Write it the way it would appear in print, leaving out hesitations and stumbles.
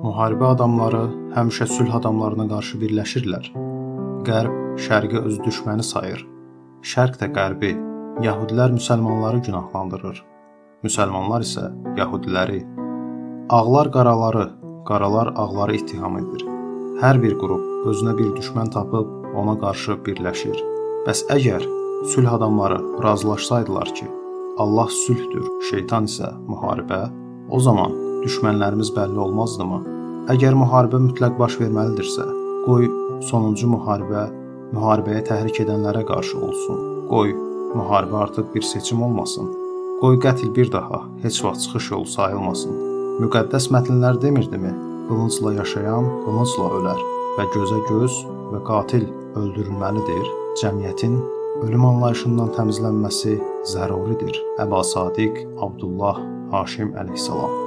Müharibə adamları həmişə sülh adamlarına qarşı birləşirlər. Qərb şərqi öz düşməni sayır. Şərq də qərbi, yəhudilər müsəlmanları günahlandırır. Müsəlmanlar isə yəhudiləri. Ağlar qaraları, qaralar ağları ittiham edir. Hər bir qrup özünə bir düşmən tapıb ona qarşı birləşir. Bəs əgər sülh adamları razılaşsaydılar ki, Allah sülhdür, şeytan isə müharibə, o zaman düşmənlərimiz bəlli olmazdımı? Əgər müharibə mütləq baş verməlidirsə, qoy sonuncu müharibəyə təhrik edənlərə qarşı olsun. Qoy müharibə artıq bir seçim olmasın. Qoy qətl bir daha heç vaxt çıxış yolu sayılmasın. Müqəddəs mətnlər demirdimi? Qılıncla yaşayan qılıncla ölər və gözə göz və qatil öldürülməlidir. Cəmiyyətin ölüm anlayışından təmizlənməsi zəruridir. Əba Sadiq Abdullah Haşim əleyhissalam.